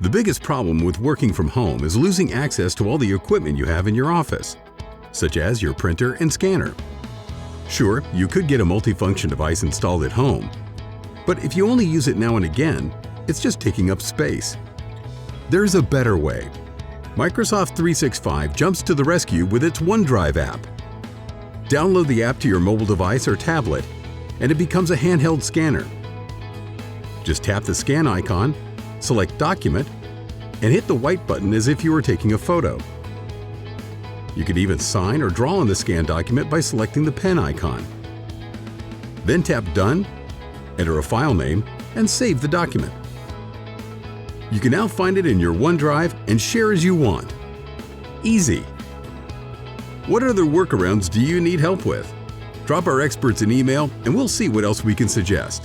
The biggest problem with working from home is losing access to all the equipment you have in your office, such as your printer and scanner. Sure, you could get a multifunction device installed at home, but if you only use it now and again, it's just taking up space. There's a better way. Microsoft 365 jumps to the rescue with its OneDrive app. Download the app to your mobile device or tablet, and it becomes a handheld scanner. Just tap the scan icon, select Document, and hit the white button as if you were taking a photo. You can even sign or draw on the scanned document by selecting the pen icon. Then tap Done, enter a file name, and save the document. You can now find it in your OneDrive and share as you want. Easy! What other workarounds do you need help with? Drop our experts an email and we'll see what else we can suggest.